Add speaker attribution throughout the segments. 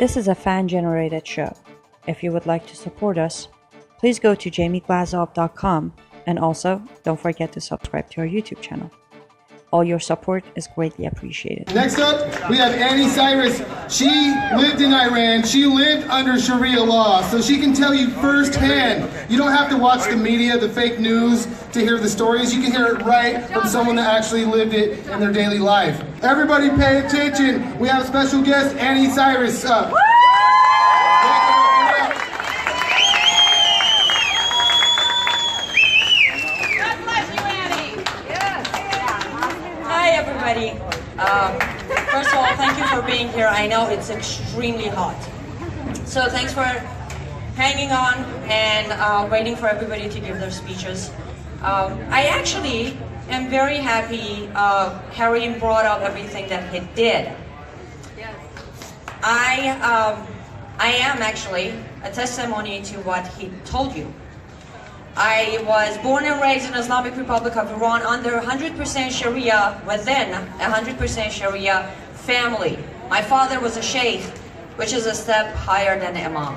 Speaker 1: This is a fan-generated show. If you would like to support us, please go to jamieglazov.com, and also don't forget to subscribe to our YouTube channel. All your support is greatly appreciated.
Speaker 2: Next up, we have Anni Cyrus. She lived in Iran. She lived under Sharia law, so she can tell you firsthand. You don't have to watch the media, the fake news, to hear the stories. You can hear it right from someone that actually lived it in their daily life. Everybody pay attention. We have special guest, Anni Cyrus.
Speaker 3: First of all, thank you for being here. I know it's extremely hot. So thanks for hanging on and waiting for everybody to give their speeches. I actually am very happy Harry brought up everything that he did. I am actually a testimony to what he told you. I was born and raised in Islamic Republic of Iran under 100% Sharia, within 100% Sharia family. My father was a sheikh, which is a step higher than imam.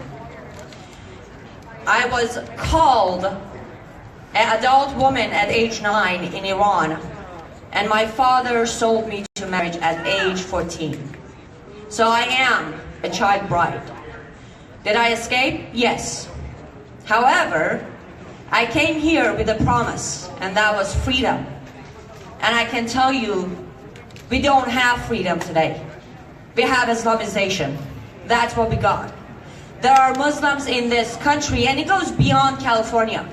Speaker 3: I was called an adult woman at age 9 in Iran, and my father sold me to marriage at age 14. So I am a child bride. Did I escape? Yes. However, I came here with a promise, and that was freedom. And I can tell you, we don't have freedom today. We have Islamization. That's what we got. There are Muslims in this country, and it goes beyond California.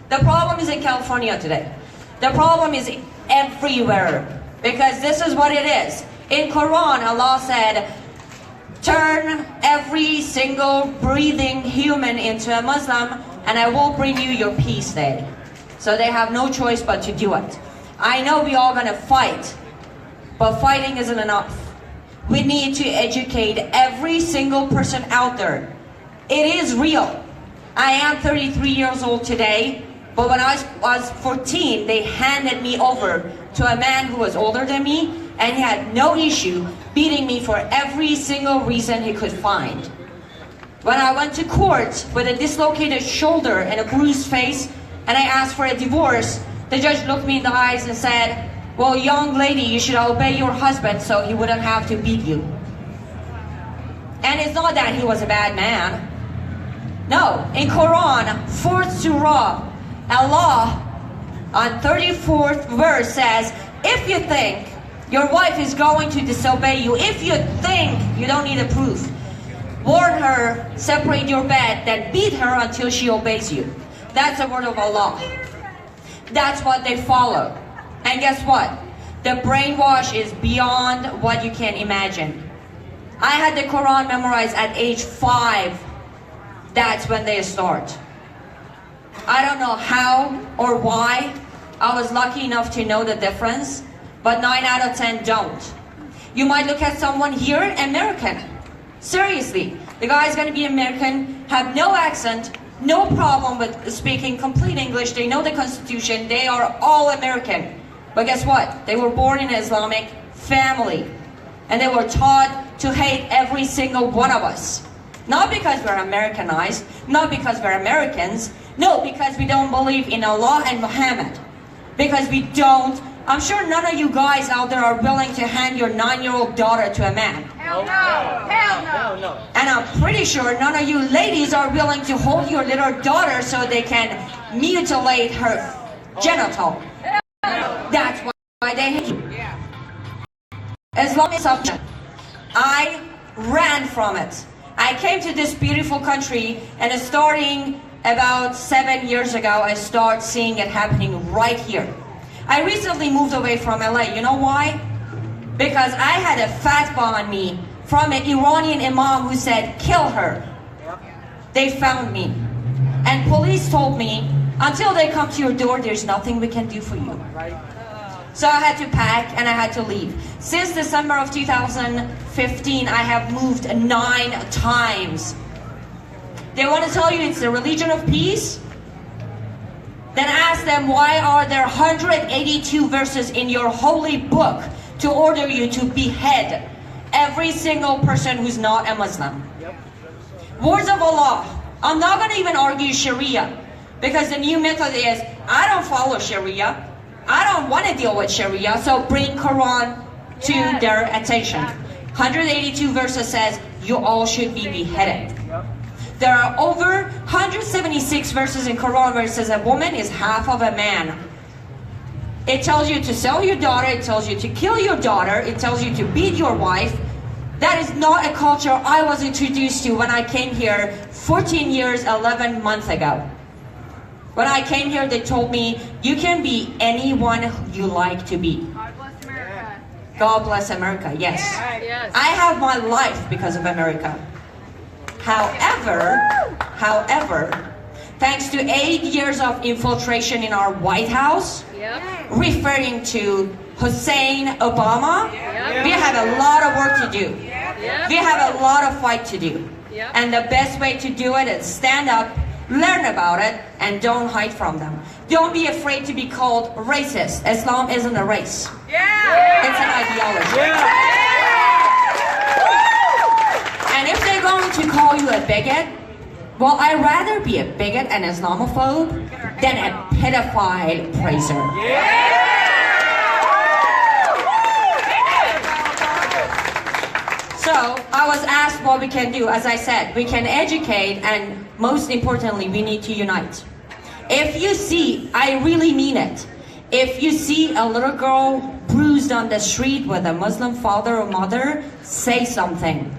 Speaker 3: The problem is in California today. The problem is everywhere, because this is what it is. In Quran, Allah said, turn every single breathing human into a Muslim, and I will bring you your peace day. So they have no choice but to do it. I know we all gonna fight, but fighting isn't enough. We need to educate every single person out there. It is real. I am 33 years old today, but when I was 14, they handed me over to a man who was older than me, and he had no issue beating me for every single reason he could find. When I went to court with a dislocated shoulder and a bruised face, and I asked for a divorce, the judge looked me in the eyes and said, well, young lady, you should obey your husband so he wouldn't have to beat you. And it's not that he was a bad man. No, in Quran, 4th Surah, Allah on 34th verse says, if you think your wife is going to disobey you, if you think, you don't need a proof, warn her, separate your bed, then beat her until she obeys you. That's the word of Allah. That's what they follow. And guess what? The brainwash is beyond what you can imagine. I had the Quran memorized at age 5. That's when they start. I don't know how or why. I was lucky enough to know the difference, but 9 out of 10 don't. You might look at someone here, American. Seriously, the guy's gonna be American, have no accent, no problem with speaking complete English, they know the Constitution, they are all American. But guess what? They were born in an Islamic family, and they were taught to hate every single one of us. Not because we're Americanized, not because we're Americans, no, because we don't believe in Allah and Muhammad. Because we don't. I'm sure none of you guys out there are willing to hand your 9-year-old daughter to a man.
Speaker 4: Hell no! Hell no!
Speaker 3: And I'm pretty sure none of you ladies are willing to hold your little daughter so they can mutilate her genital. That's why they hate you. Islam is something. I ran from it. I came to this beautiful country, and starting about 7 years ago, I started seeing it happening right here. I recently moved away from LA. You know why? Because I had a fatwa on me from an Iranian imam who said, kill her. They found me. And police told me, until they come to your door, there's nothing we can do for you. So I had to pack and I had to leave. Since December of 2015, I have moved 9 times. They want to tell you it's the religion of peace? Then ask them, why are there 182 verses in your holy book to order you to behead every single person who's not a Muslim. Words of Allah. I'm not going to even argue Sharia, because the new method is, I don't follow Sharia. I don't want to deal with Sharia, so bring Quran to their attention. 182 verses says, you all should be beheaded. There are over 176 verses in Quran where it says a woman is half of a man. It tells you to sell your daughter, it tells you to kill your daughter, it tells you to beat your wife. That is not a culture I was introduced to when I came here 14 years, 11 months ago. When I came here, they told me, you can be anyone you like to be.
Speaker 4: God bless America.
Speaker 3: God bless America, yes.
Speaker 4: Yes.
Speaker 3: I have my life because of America. However, thanks to 8 years of infiltration in our White House, referring to Hussein Obama, we have a lot of work to do. We have a lot of fight to do. And the best way to do it is stand up, learn about it, and don't hide from them. Don't be afraid to be called racist. Islam isn't a race. It's an ideology. And if they're going to call you a bigot, well, I'd rather be a bigot and Islamophobe than a pedophile praiser. So, I was asked what we can do. As I said, we can educate, and most importantly, we need to unite. If you see, I really mean it, if you see a little girl bruised on the street with a Muslim father or mother, say something.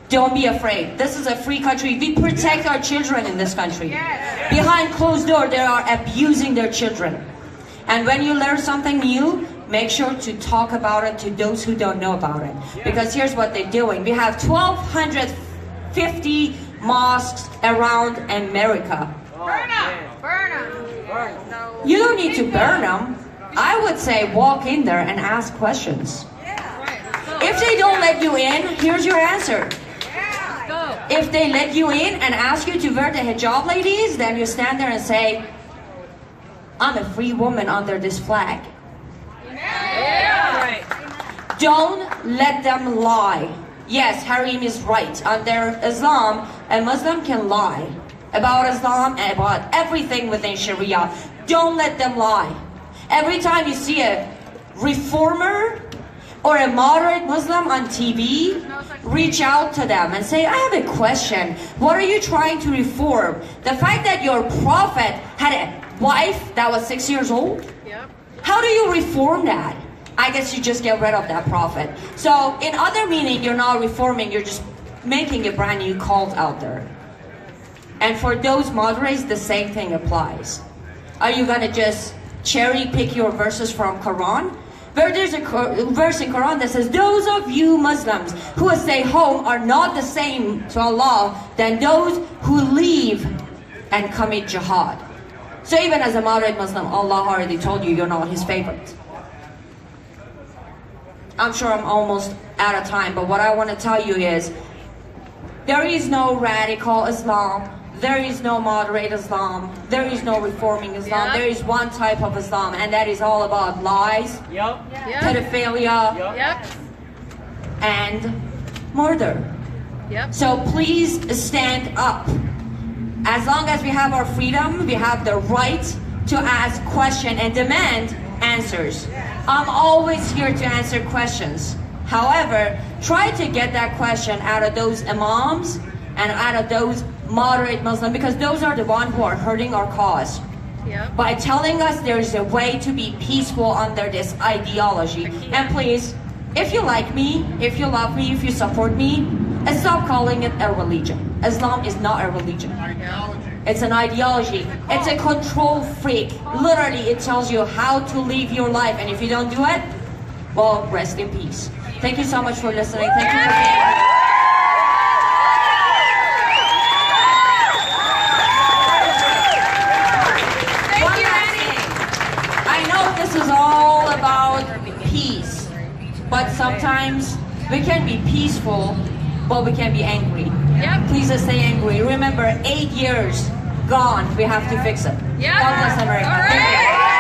Speaker 3: Don't be afraid. This is a free country. We protect our children in this country. Behind closed doors, they are abusing their children. And when you learn something new, make sure to talk about it to those who don't know about it. Because here's what they're doing. We have 1,250 mosques around America.
Speaker 4: Burn them. Burn them.
Speaker 3: You don't need to burn them. I would say walk in there and ask questions. If they don't let you in, here's your answer. If they let you in and ask you to wear the hijab, ladies, then you stand there and say, I'm a free woman under this flag. Don't let them lie. Yes, Harim is right. Under Islam, a Muslim can lie about Islam and about everything within Sharia. Don't let them lie. Every time you see a reformer or a moderate Muslim on TV, reach out to them and say, I have a question. What are you trying to reform? The fact that your prophet had a wife that was 6 years old? How do you reform that? I guess you just get rid of that prophet. So in other meaning, you're not reforming, you're just making a brand new cult out there. And for those moderates, the same thing applies. Are you gonna just cherry pick your verses from Quran? Where there's a verse in Quran that says, those of you Muslims who stay home are not the same to Allah than those who leave and commit jihad. So even as a moderate Muslim, Allah already told you you're not His favorite. I'm sure I'm almost out of time, but what I want to tell you is, there is no radical Islam, there is no moderate Islam, there is no reforming Islam, there is one type of Islam, and that is all about lies, pedophilia, and murder. So please stand up. As long as we have our freedom, we have the right to ask questions and demand answers. I'm always here to answer questions. However, try to get that question out of those imams and out of those moderate Muslims, because those are the ones who are hurting our cause. By telling us there is a way to be peaceful under this ideology. And please, if you like me, if you love me, if you support me, stop calling it a religion. Islam is not a religion. It's an ideology. It's a control freak. Literally, it tells you how to live your life. And if you don't do it, well, rest in peace. Thank you so much for listening. Thank you for being here. One last thing. I know this is all about peace, but sometimes we can be peaceful, but we can be angry. Please stay angry. Remember, 8 years gone. We have to fix it. God bless America. Thank you.